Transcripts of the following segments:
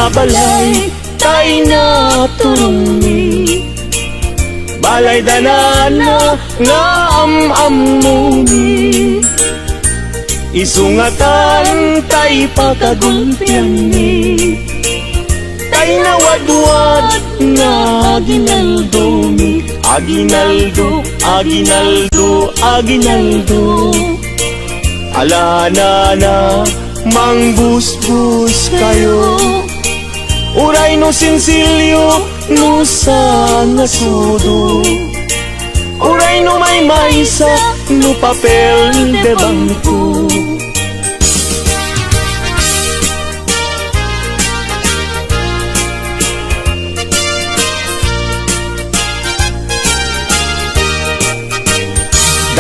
balay tay na turungi balay danana nga am-amumi isungatan tay pagagulpiani tay nawadwad nga aginaldumi aginaldo aginaldo aginaldo alana na mangbusbus kayo uray no sinsilyo no sa ngasudo uray no may maysa no papel de bangko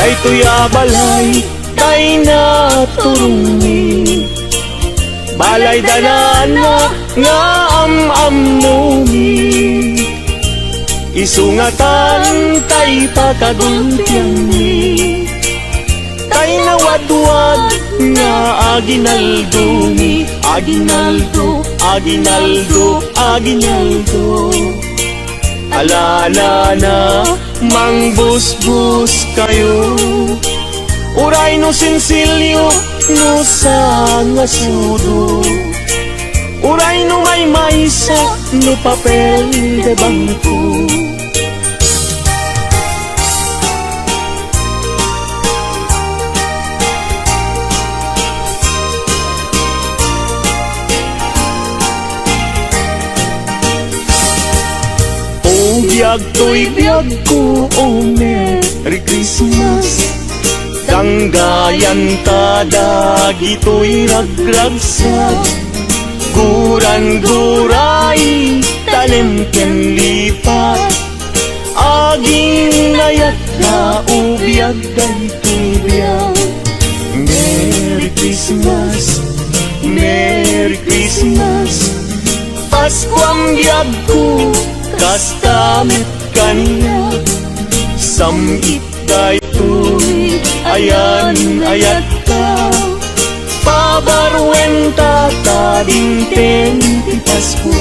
daytoy balay tay na turungi balay danana nga am-amumi isungatan tay pagagulpiani tay nawadwad nga aginaldumi aginaldo aginaldo aginaldo alala na mangbusbus kayo uray no sinsilyo no sa ngasudo uray no may maysa no papel de bangko biyag to'y biyag ko, oh Merry Christmas Danggayan tada gito'y ragragsag Guran-guray tanim ken lipat Aging nayat na ubiyag dayto'y biyag Merry Christmas, Merry Christmas Pasko ang biyag ko kastamit kaniya samit daytoy ayan ayat ka pabarwenta ta dingteng ti Pasko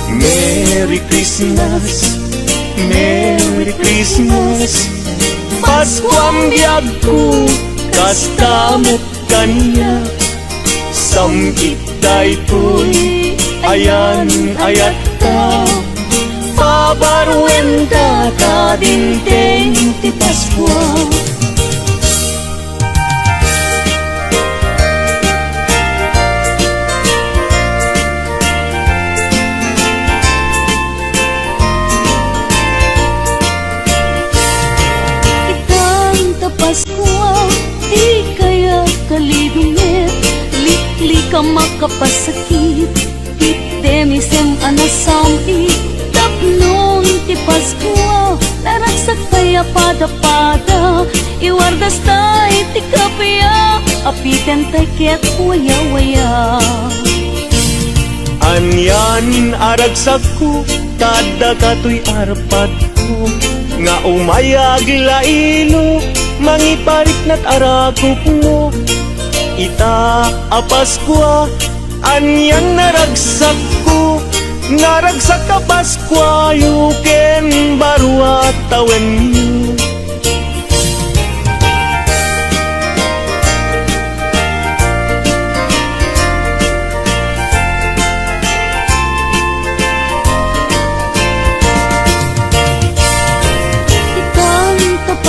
Merry Christmas Merry Christmas Pasko ang biyag ko kastamit kaniya samit daytoy ayan ayat ka pabarwenta ta dingteng ti Pasko di kaya kalibingit likli ka makapasakit itemisem anasampi tapnon ti Pasko naragsak kaya pada-pada iwardas tay ti kapya apiten tay ket waya-waya anyan aragsak ko tada kato'y arpad ko nga umayag lailo mangiparik na't arakop mo ita apaskwa anyan naragsak ko naragsak ka Paskwa yuken barwa tawen yu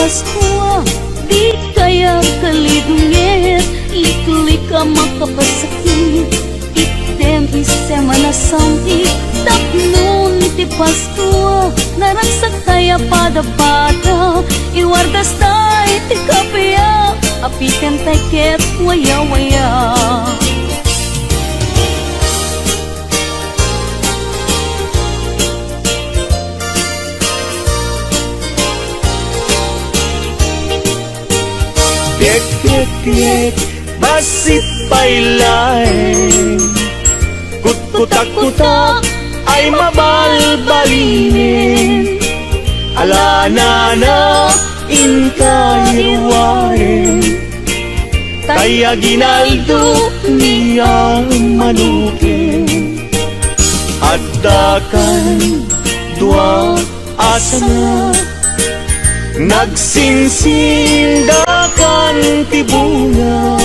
Pasko di kaya kalidungit likli ka makapasakit item isem anasampi tapnon ti Pasko naragsak kaya pada-pada iwardas tay ti kapya apiken tay ket waya-waya Yek, basit pailay Kut-kutak-kutak ay mabalbalinin. Alana na inkayruwain, kaya ginaldo niyang manukin. At dakan dua asana, nagsinsindakan tibunga,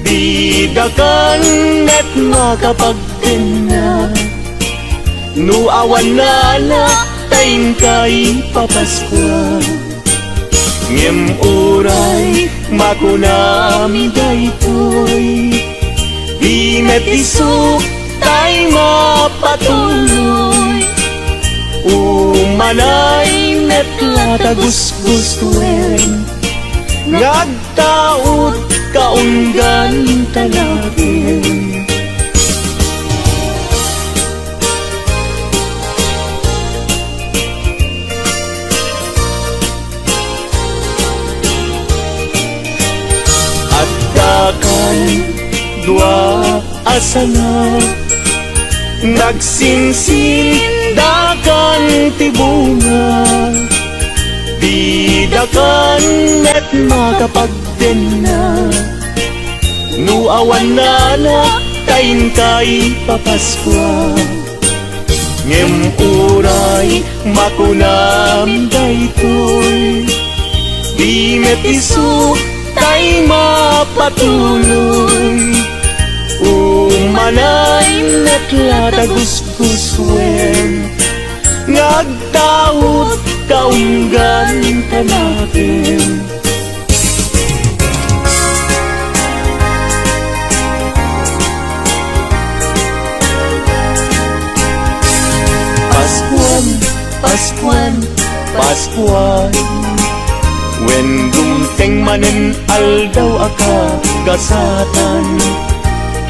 bidakan at makapagkena. Nuawan na taing kay papaskwa, ngem uray makunami daytoy, di metisok tay mapatuloy. Umanay net latagusgustuen, ngagtaot kaunggan talagin. At dakan dua asana, nagsinsindakan tibunga, bidakan at makapagdena. Nuawan na taing kay papaskwa, ngem uray makunam daytoy, di metisok tay mapatuloy. Umanay net latagusguswen, ngagtaot kaunggan tanakin. Paskuan, Paskuan, Paskuan, wen dumteng manen aldaw aka gasatan.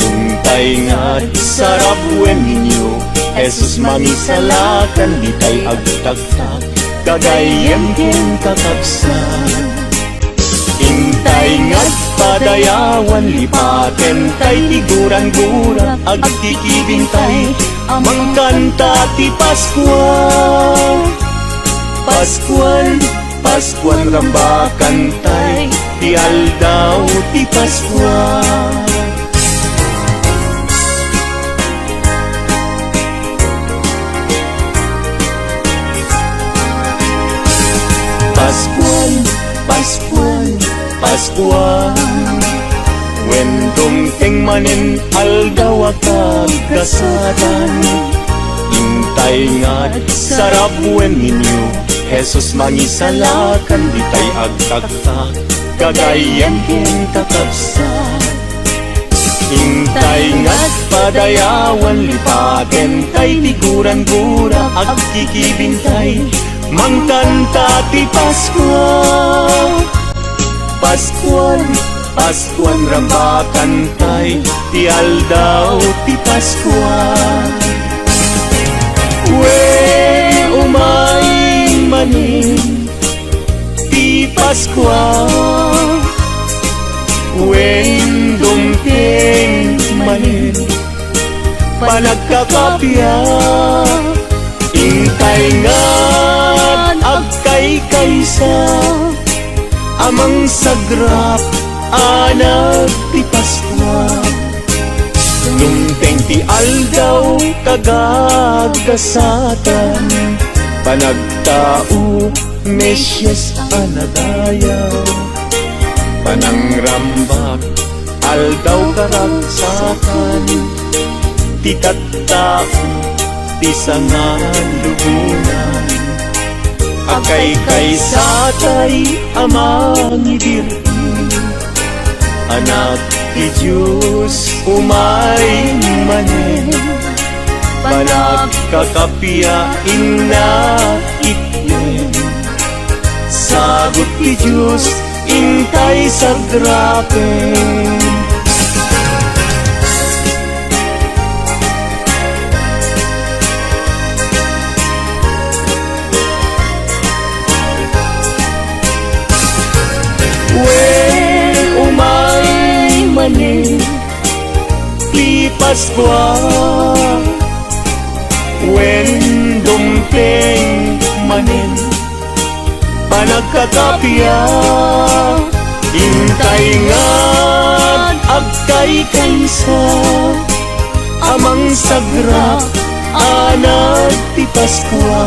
Tungtay nga sarap wen ninyo, Jesus mangisalakan, di tay agtagtag, kagayem ken kakabsan. Intay nga't padayawan, lipaten tay tiguran-gura, agkikibintay, amang kanta ti Paskuan. Paskuan, Paskuan rambakan tay, ti aldaw ti Paskuan. Paskuan, Paskuan, Paskuan, wen dumteng manen aldaw akag gasatan. Intay nga't sarap wen ninyo, Jesus mangisalakan, di tay agtagtag, kagayem ken kakabsan. Intay nga't padayawan, lipaten tay tiguran-gura, agkikibintay, mangkanta ti Paskuan. Paskuan, Paskuan rambakan tay, ti aldaw ti Paskuan. Wen umay manin ti Paskuan, wen dumteng manin panagkakapya. Intay nga't agkay kaysa, amang sagrap anak ti Paskuan. Dumteng ti aldaw kagagasatan, panagtao Mesyas anadayaw, panangrambak aldaw karagsakan, ti tattao ti sangan lubunan. Akay kaysatay amang ibirti, anak ti Diyos umay manen, panagkakapiyain na ityen. Sagot ti Diyos intay sagrapen. manin ti Paskwa, When dumpling manin panagkakapya intay nga agkay kaysa amang sagra anad ti Paskwa.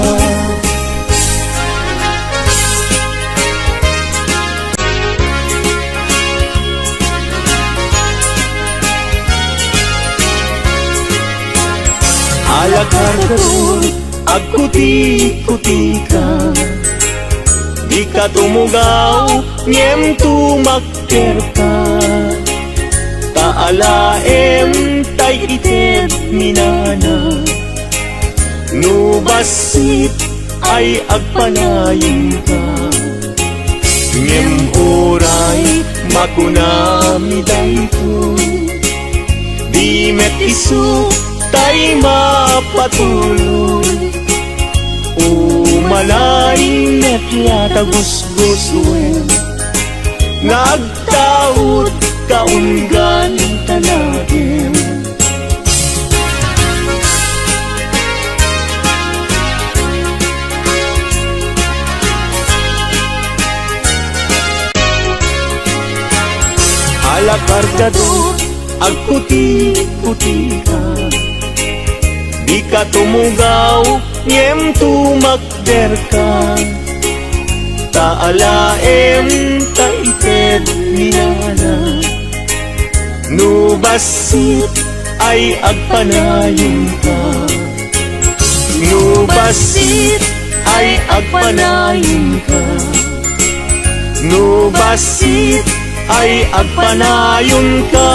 Alakar katut agkuti-kuti ka, di ka tumugaw ngem tumakter ka. Taalaem tay ited minana, nubasit ay agpanayin ka. Ngem oray makunami daytoy, di met isu tay mapatuloy. Umalain at yatagusgusuin, nagtaod kaunggan tanagin. Alakar kadut agputi-puti ka, di ka tumugaw ngem tumakder ka. Taalaem taited minana, nubasit ay agpanayon ka. Nubasit ay agpanayon ka. Nubasit ay agpanayon ka.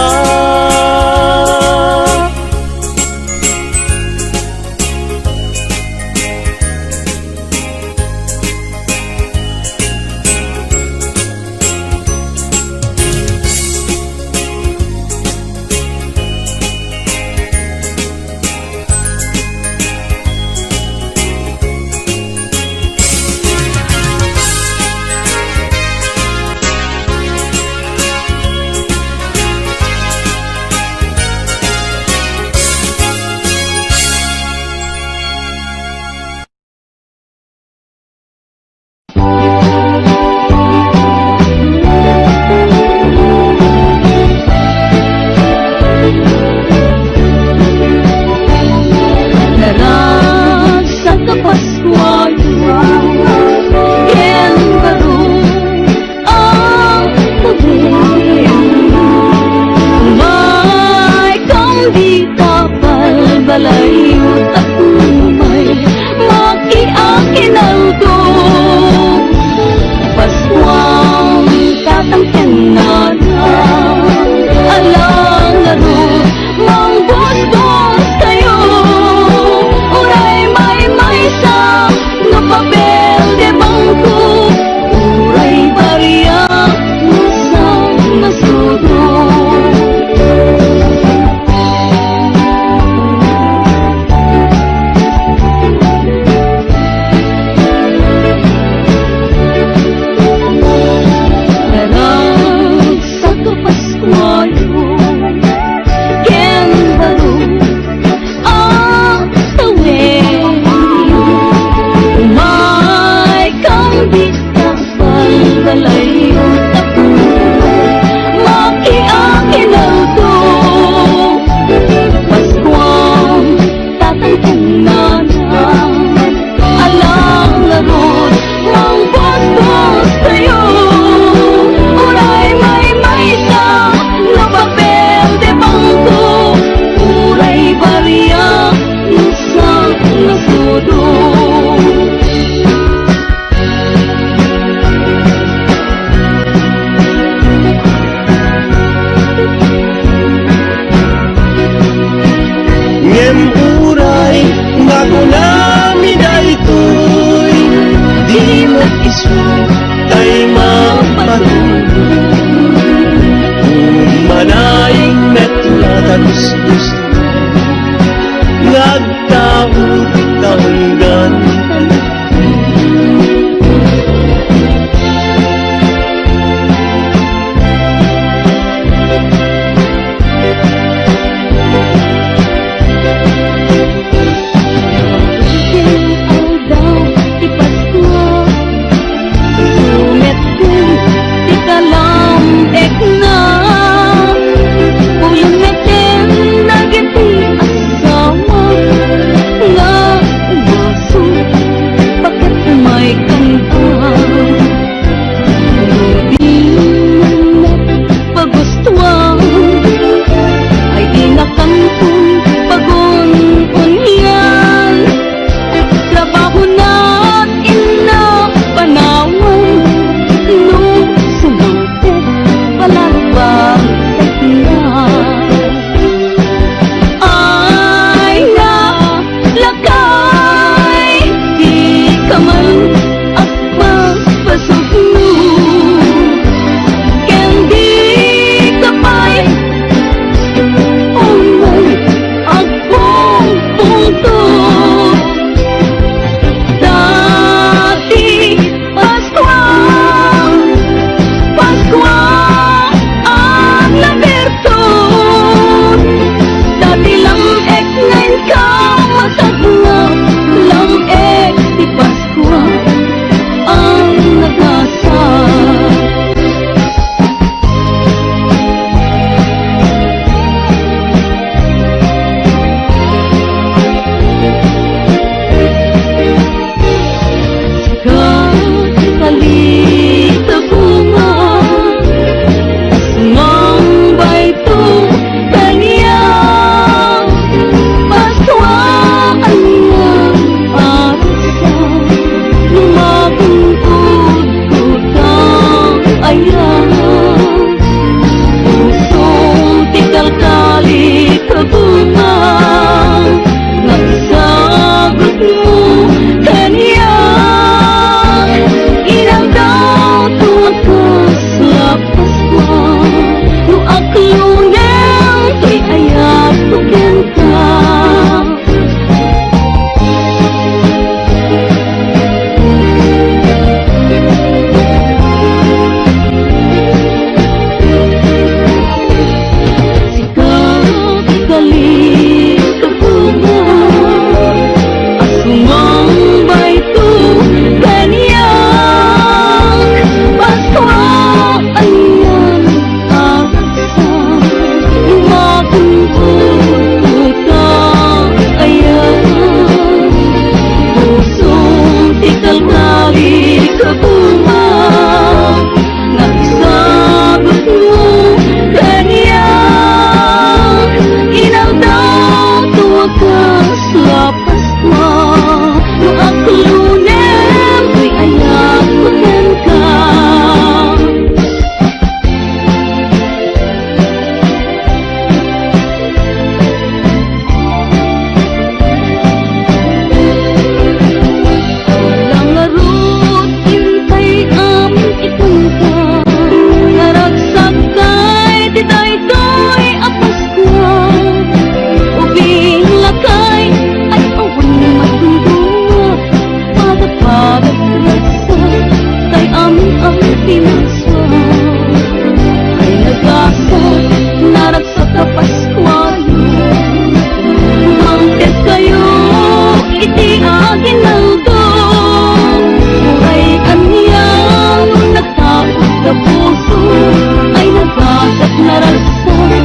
nagdasat na rasat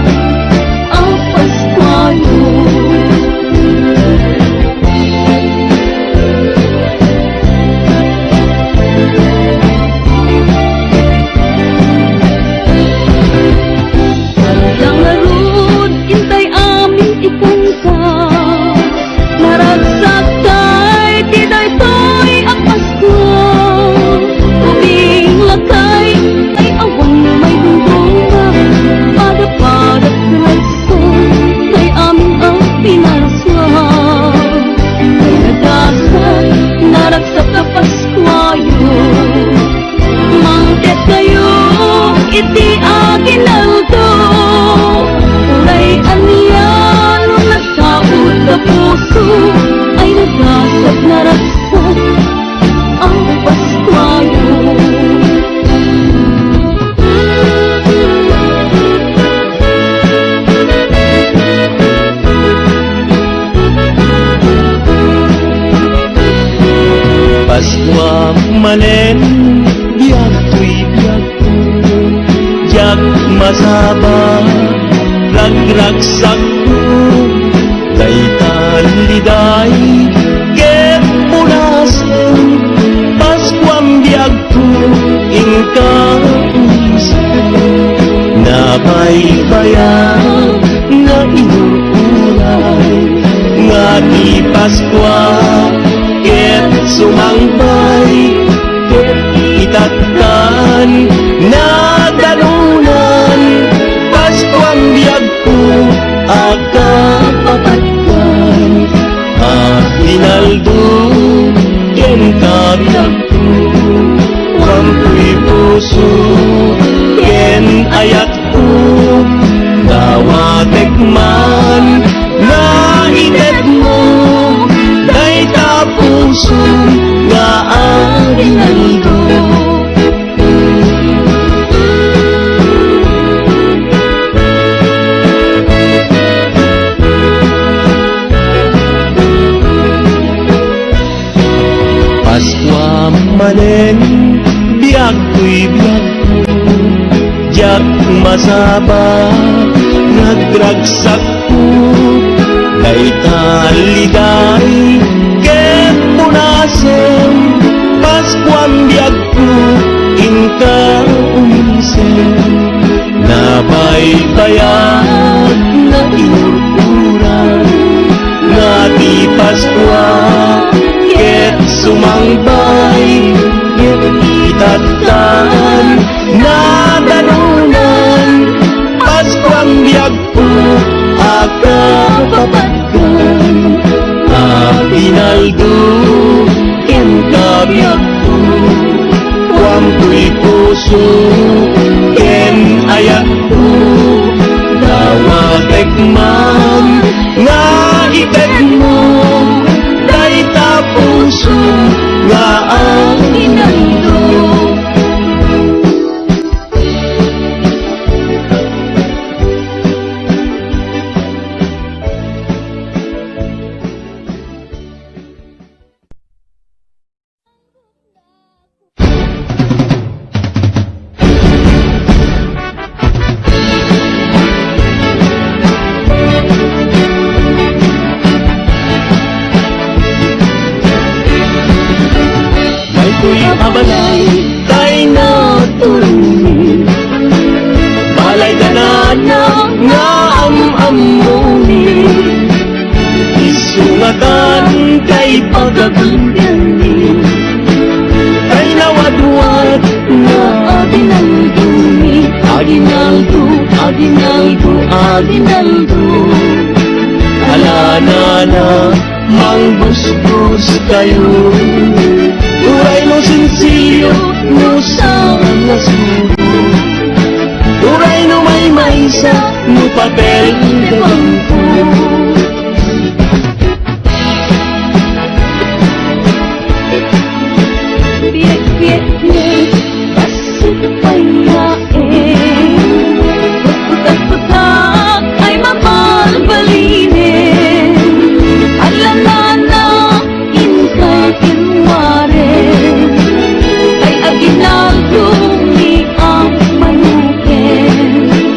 ang Paskwayo. Yang larud, intay amin ikanta, naragsak kay tiday to'y ang Pasko. Ubing lakay ay awang may dungdunga, pada-padat raso kay amin ang pinaraswan. Kay nagdasat, naragsak na Paskwayo, mangket kayo iti aginaldo. Uray aniyan nung nagkaod na puso, ay nagdasat na rasat ang Paskwayo. Paskwa manen, biag to'y biag ko, jak masaba, ragragsak ko, kay taliday, ket punasen, Paskwang biag ko, ingka ulisan, nabaybayan, nga inuulay, nga di Paskwa, ket sumangpay, ket itaktan, na dalunan, Paskwang biag ko, agkapapatkan, Aguinaldo, ken kabiag ko, wampuy puso, ken ayat ko, dawatek man, na itet mo, day tapuso, nga Aguinaldo. Paskwa manen, biag ko'y biag ko, jak masaba, nagragsak ko, kay taliday, ket punasen, Paskwang biag ko, ingka umisen, nabaybayan, na inurpuran, nga di Paskwa, ket sumangbay, ket itattan, na dalunan, Paskwang biag ko, agkapapatkan, Aguinaldo, ken kabiag ko, wampuy puso, ken ayat ko, dawatek man, nga itet mo, day tapuso, nga Aguinaldo. Abalay, tay na tulungin, balay ganana nga am-amunin, isungatan kay pagkagulyanin, kay nawadwad na Aguinaldo ni Aguinaldo, Aguinaldo, Aguinaldo. Alanana, mangbusbus kayo, uray no sinsilyo, no sang nasuro, uray no may maysa, no papel de bangko. Biyak-biyak niya, pasok payain, putak-putak ay mabalbalinin, alanana, inkay kinwarin, kay Aguinaldo ni ang manukin.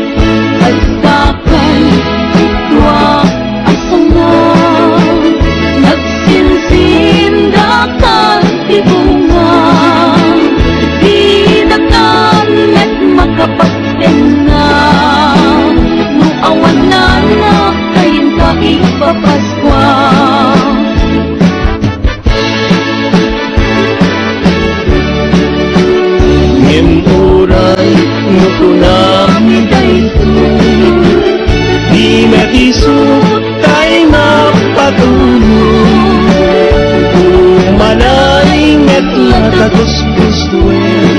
natin na Nuawan na kayin ka ipapaskwa Ngem oray no kunami dayto Di matisot kay mapatulog Umanay nget latagus-gustuin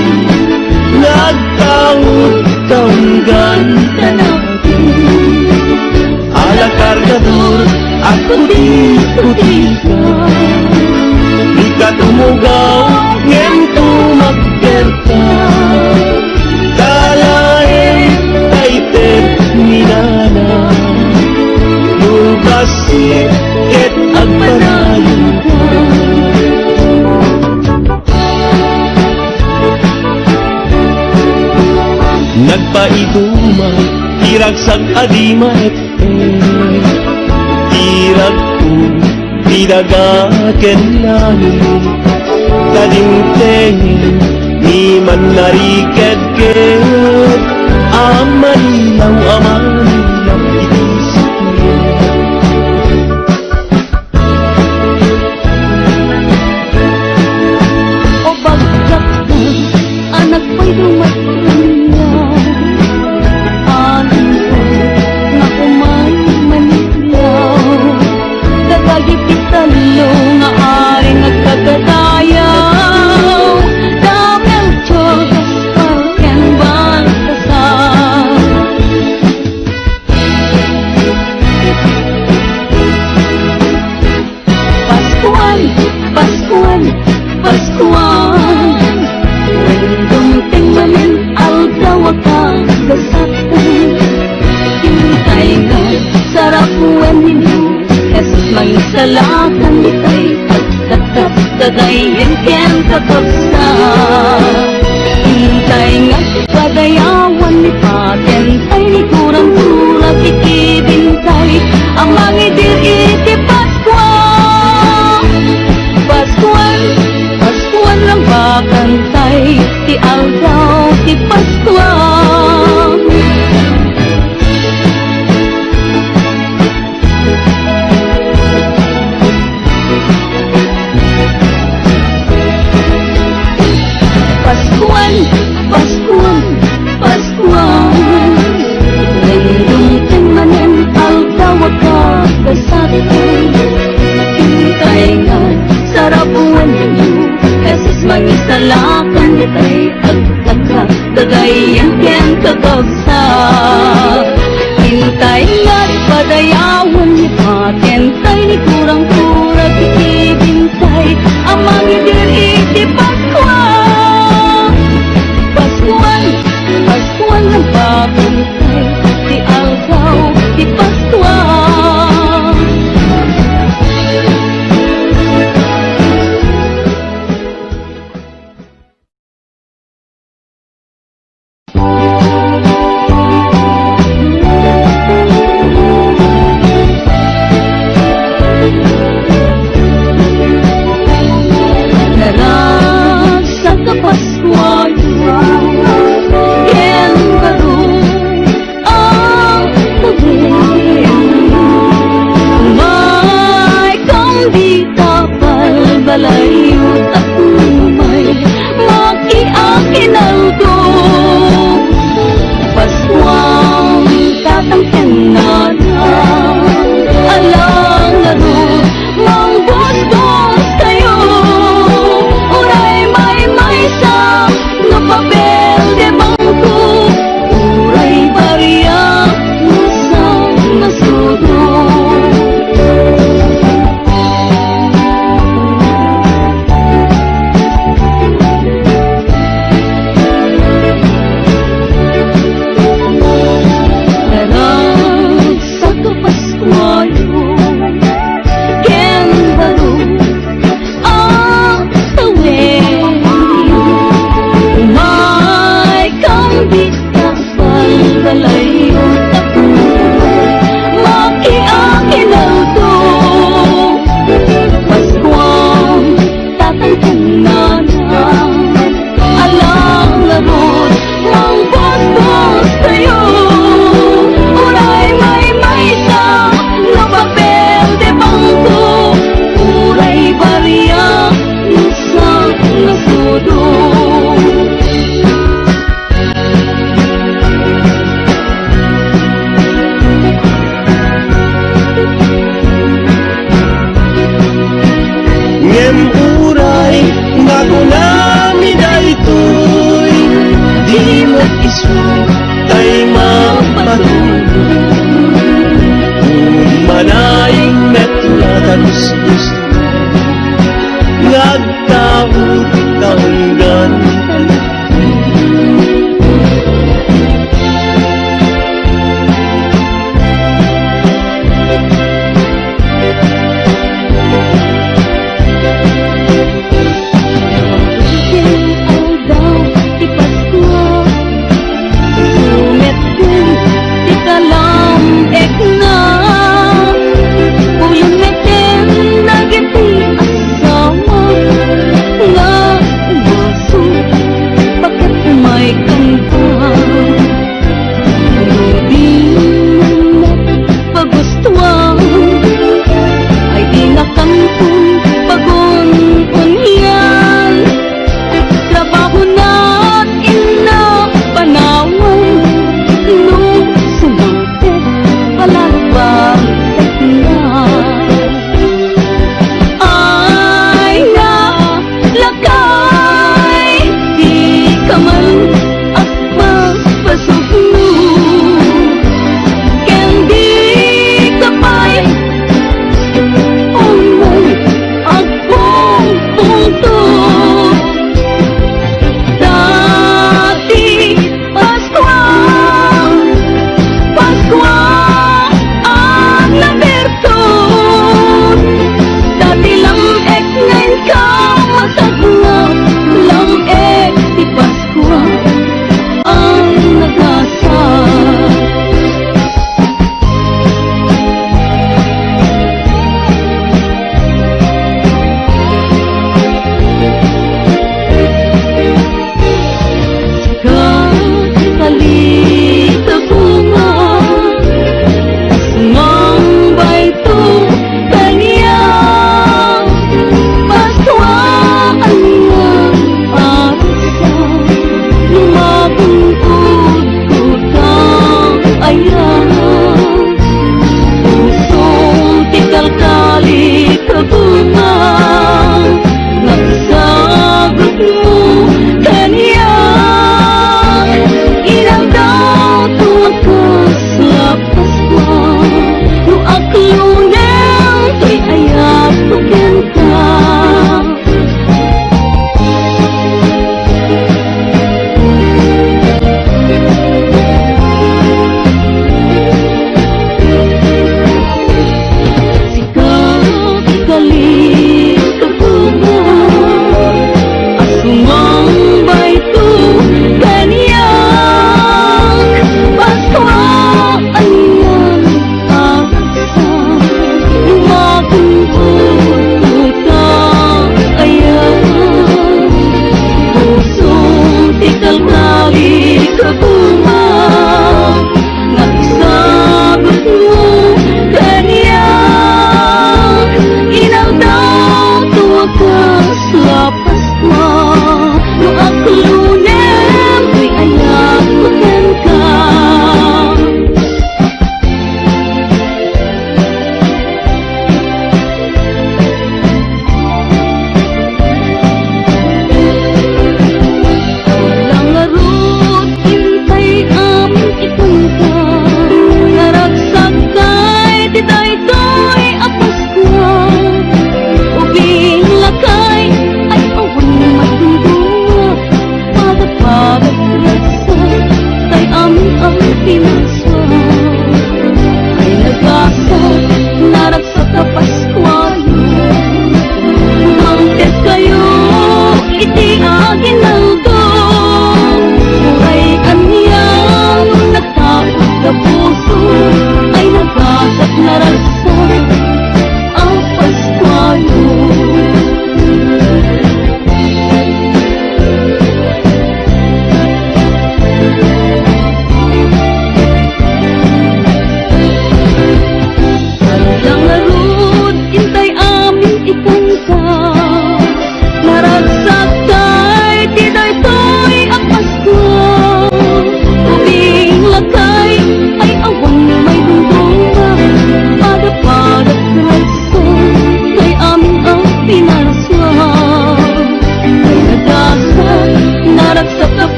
Nagtawag-tawgan ka natin Ala kargador at puti-puti ka Di ka tumugaw, ngem tumagkerta Kalain kaitet minana Nugasit ket agpanayon ka Nagpaiduma, iragsag adima Irag ko, dinagaken langit Kadingtengin, ni man nariked ket Amanilaw, itisip niya O bagsak na anak ko'y dumatanyaw Anin ko na kumay manilaw Dagagip italo nga ari nagkagadayaw Damel tiyos kalken baltasal Paskuan, Paskuan, Paskuan Dumating mamin aldaw akang gasatan Hintay nga sarap buwan ninyo Jesus mangisalakan itay pagtatap dadayin ken kakabsa Hintay nga padayawan ni patentay ni kurang-kurang ikibintay Ang mangidir iti Paskuan Paskuan, Paskuan lang bakantay Ti aldaw, ti Paskuan Paskuan, Paskuan, Paskuan Nandung manen aldaw agkasatay Hintay nga sarap buwan ninyo Jesus mangisalakan itay agtaka dagayan ken kakabsa Hintay nga padayawan ni patentay ni kurang-kurang ikibintay Ang mangidir iti Paskuan Paskuan, Paskuan ng bakantay Ti algaw, ti Paskuan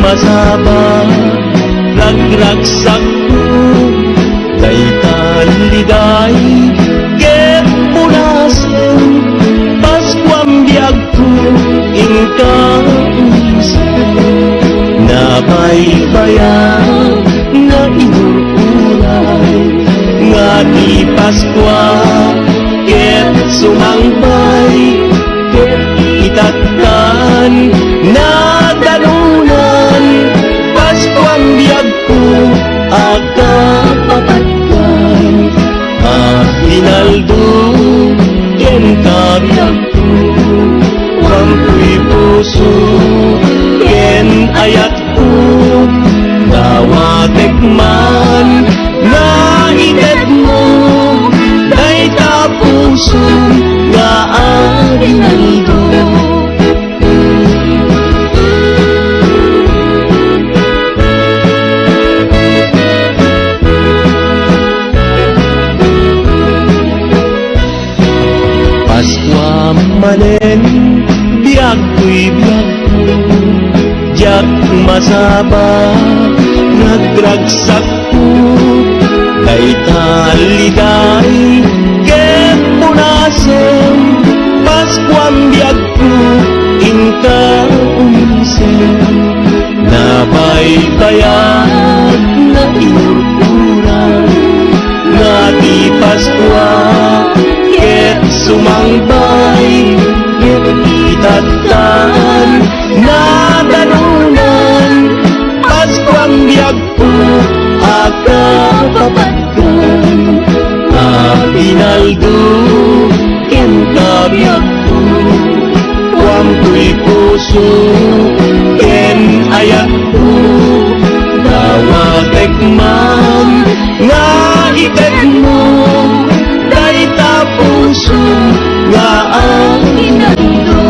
masaba ragragsak ko kay taliday ket punasen Paskuam biag ko inka nabaybayan nga inuulay nga di Paskwa ket sumangpay ket itaktan na danunan Paskuam biag ko aga papatkan hinaldo ken kabiag ko wangko'y puso ken ayat ko dawatek man na itet mo day tapuso nga aginaldo Paskwa manen biag ko'y biag ko jak masaba nagragsak ko kay taliday ket punasen Paskuam biag ko inka umisen nabaybayan na inururan nga di Paskwa ket sumangbay ket itattan na danunan Paskuam biag ko aga papatkan pinaldo ken kabiag ko wangko'y puso ken ayat ko dawatek man nga itet mo day tapuso nga aginaldo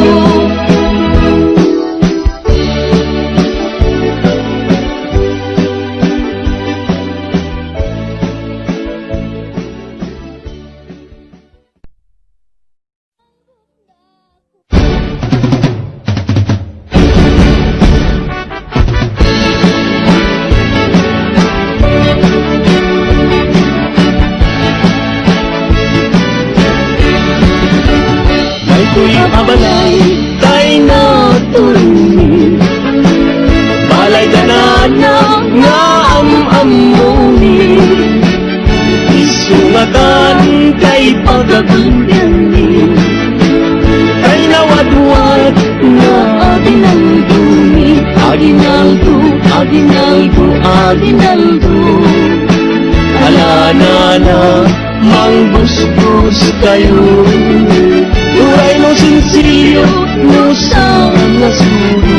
abalay tay natulungin balay danana nga am-amunin isungatan kay pagagulyanin kay nawadwad nga aginaldumi aginaldo aginaldo aginaldo alanana manggustos kayo Turay no sinsilyo no sang nasuro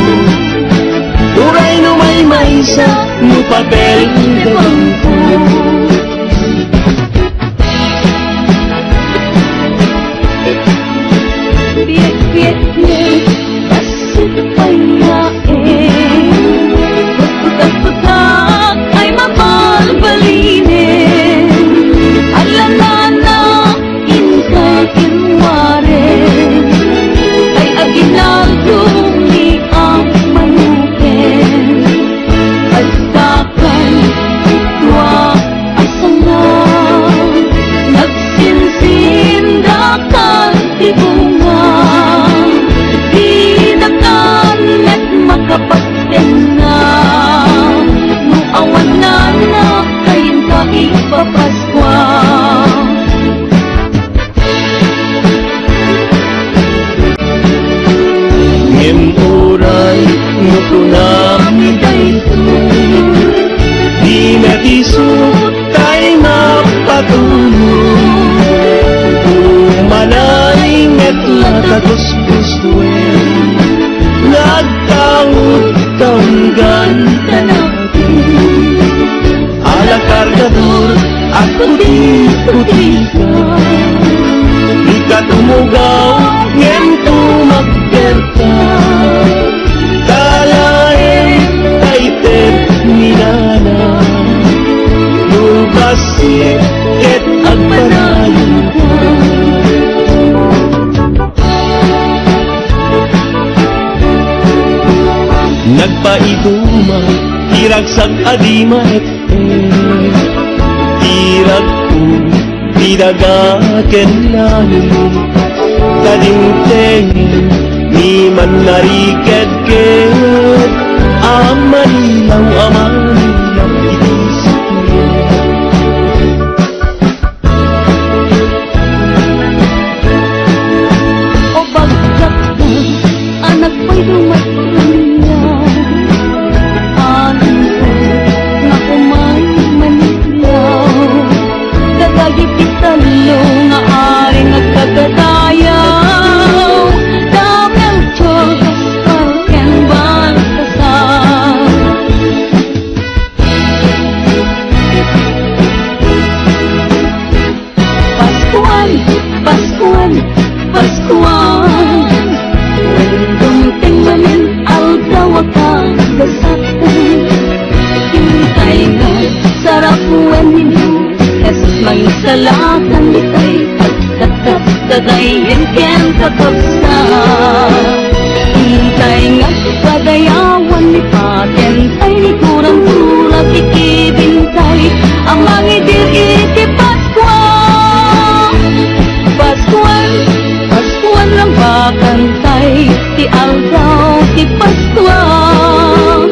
Turay no may maysa no papel de bangko Biyak-biyak niya Basit payain Putak-putak ay mabalbalinin Alanana inkay kinwarin Ay aginaldo ni ang manukin Pagkakan itwa asana Nagsinsindakan tibunga Dinakan at makapagten na Nuawan na na kayin ka ipapaskwa Ngemuray nukunami dayto Di natisot tay mapatulog Umanay ngetlatagos gustuin Nagtangod tanggan natin Ala kargador at puti-puti ka Di ka tumugaw ngem tumagperta Kalain taytet minana Nubasit ket agpanayon ka nagpaiduma, hiragsak adima tirag ko, tidagaken lalo, kadintengin, ni man nariked-ked, amanilaw, itisip mo. O bagkat na, anak ko'y dumatunyaw. Alam ko na kumay manilaw. Dagagipit talo nga ari nagkagadayaw. Damel chogas kalken baltasal. Paskuan, Paskuan, Paskuan. Dumating mamin aldaw akang gasatan. Hintay nga sarap buwan ninyo. Jesus mangisalatan ditay pagtatap dadayin ken kakabsa. Hintay nga padayawan ni patentay ni kurang tulad ikibintay. Ang mangidir iti Paskuan. Paskuan, Paskuan lang bakantay, ti aldaw ti Paskuan.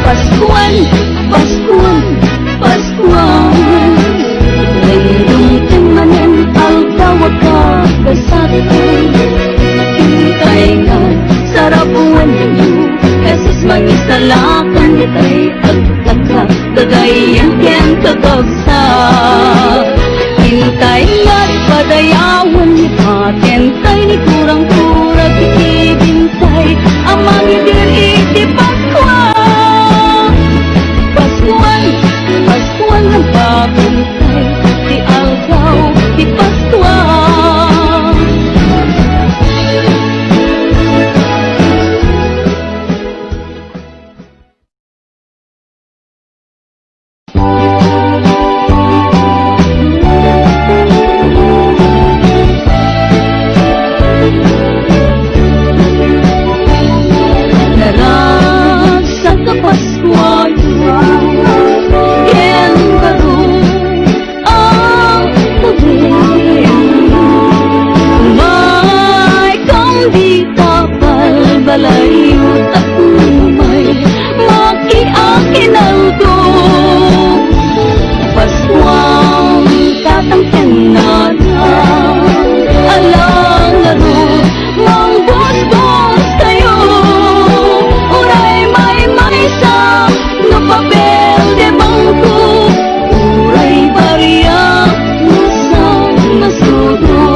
Paskuan, Paskuan, Paskuan. Lindung timanen aldaw agkasatan. Hintay nga sarap buwan ninyo. Jesus mangisalakan ditay agtaka dadayan ken kakabsa. Hintay nga't padayawan ni patentay ni kurang-kurang ikibintay. Ang mangidir iti Paskuan. Paskuan, Paskuan ng bakantay, ti aldaw ti Paskuan. Narasa ka Paskuayo, ken baro ang tabi. May kang di tapal-balayo takumay, makiakin aldo. Paskuang tatangken na lang, alang laro, mang bos-bos kayo. Uray may maisa, no papel de bangko. Uray bariya, nasang nasudo.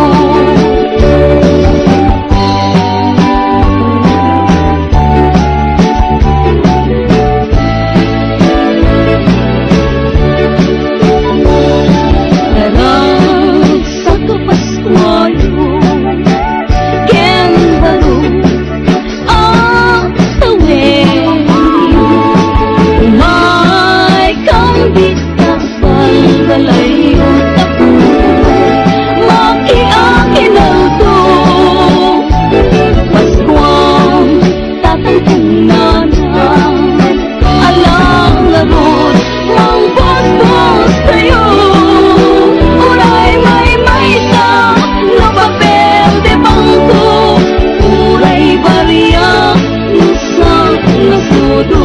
Naragsa ka Paskuayo, ken baro ang tawid. May kang di tapal-balayo takumay, makiakin aldo. Paskuang tatangken na lang, alang larot, mang bos-bos kayo. Uray may maisa, no papel de bangko. Uray bariya, nasang nasudo.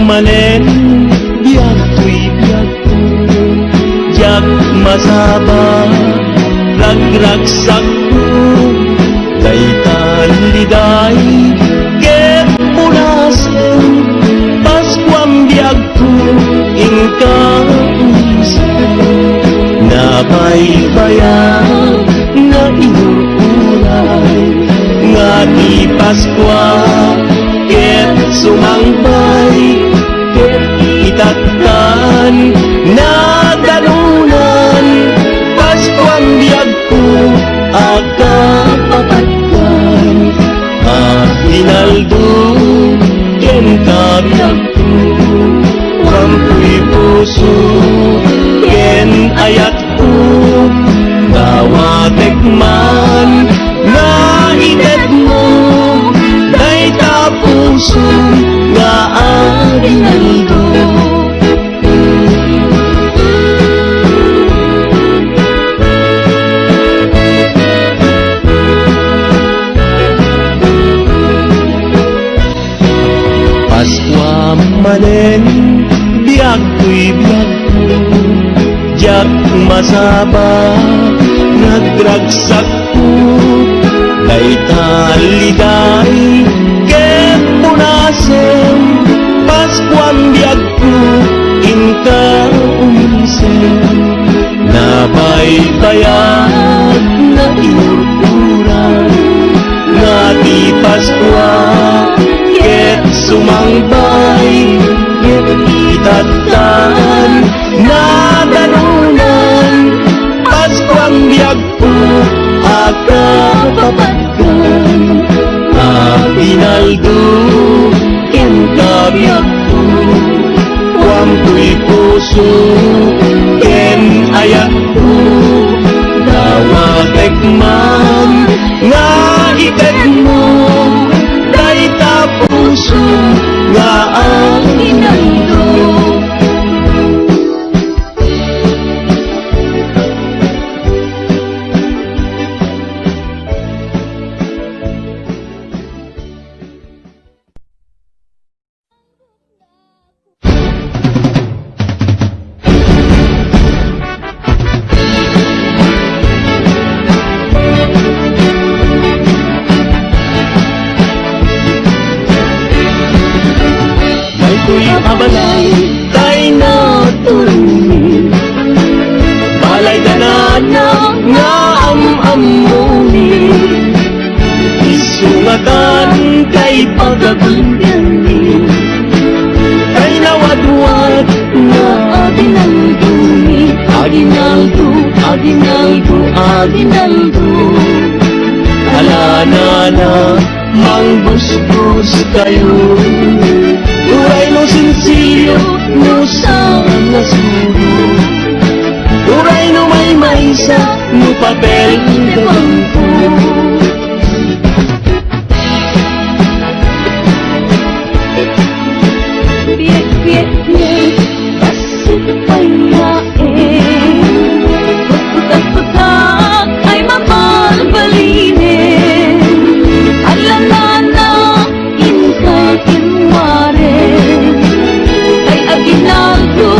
manen biag tuy biag ko jak masaba ragragsak ko kay taliday ket punasen Paskuang biag ko ingka nabaybayan nga inuulay nga ni Paskwa ket sumangpay ket itaktan na danunan Paskuang biag ko aga papatkan Hinaldo ken kabiag ko wampuy puso ken ayat ko tawatek man nga itet mo day tapuso nga aginaldo Paskwa manen biag ko'y biag ko jak masaba nagragsak ko kay taliday ket punasen Paskuang biag ko ingka umisen nabaybayad na inurturan nga di Paskwa ket sumangbay ket itattan na danunan Paskuang biag ko aga papatkan Aginaldo ken kabiag ko wampuy puso ken ayat ko dawatek man nga itet mo day tapuso nga aginaldo abalay tay na tulungin balay danana nga am-amunin isungatan kay pagagulyanin kay nawadwad nga aginalduni aginaldo aginaldo aginaldo alanana mangbusbus kayo Uray no sinsiyo no sang nasuro Uray no may maysa no papel de bangko Biyak-biyak niya Basit payain Pagputak-putak ay mabalbalinin Alanana inkay kinwaren Kay aginaldo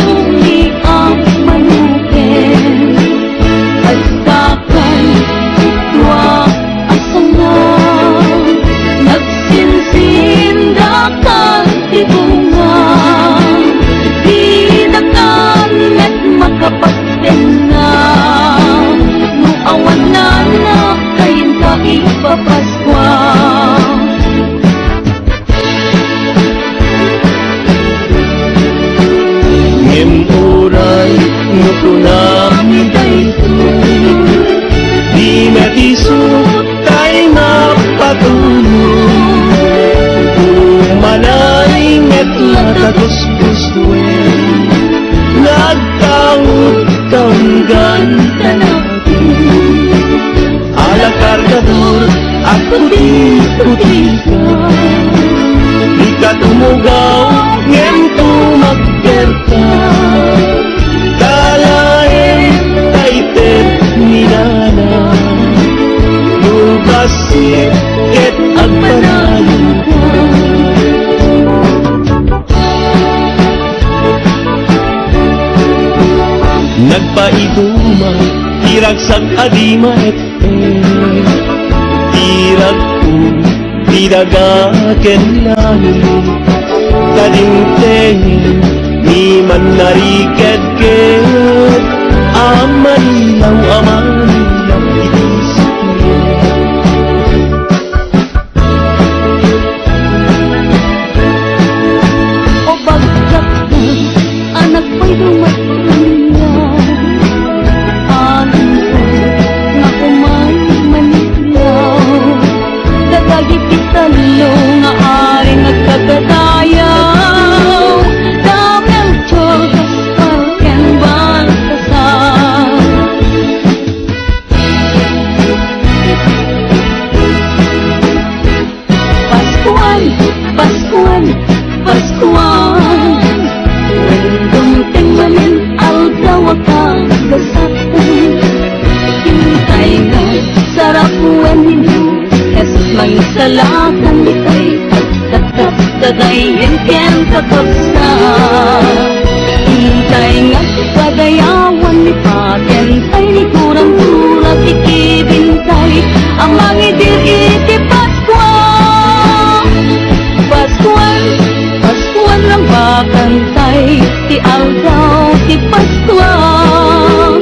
ni ang manukin Pagkakan itwa asana Nagsinsindakan tibunga Dinakan at makapagtenga No awanan na kayin ka ipapaskwa Uray no kunami dayto di metiso tay mapatulog umanay metlatagos gustuin nagtawag tanggan natin ala kargador at puti-puti ka di ka tumugaw ngem tumagkerta kalain taitet minana nubasit ket agpanayon ka nagpaiduma, tiragsak adima tirag po, tidagaken lani, kadinteng, ni man nariked-ked, amanilaw, itisip mo. O bagsak na, anak ko'y dumatanya. Alam ko na kumay manilaw. Dagagipitalo nga ari nagkagadayaw. Damel chogas palken baltasar. Paskuan, Paskuan, Paskuan. Dumating mamin aldaw akang gasatan. Hintay nga sarap buwan ninyo. Jesus mangisalakan ditay pagtatap dadayin ken kakabsa. Hintay nga padayawan ni patentay ni kurang-kurang ikibintay. Ang mangidir iti Paskuan. Paskuan, Paskuan lang bakantay, ti aldaw ti Paskuan.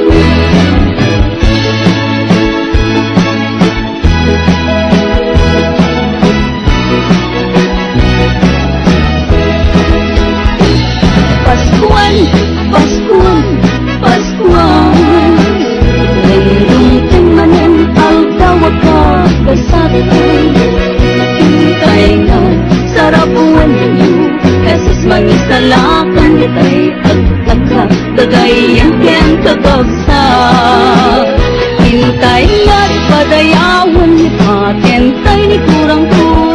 Paskuan, Paskuan, Paskuan. Nandung timanin aldaw agkasatay. Hintay nga sarap buwan ninyo. Jesus mangisalakan ditay agtaka dagayan ken kakabsa. Hintay nga't padayawan ni patentay ni kurang-kurang.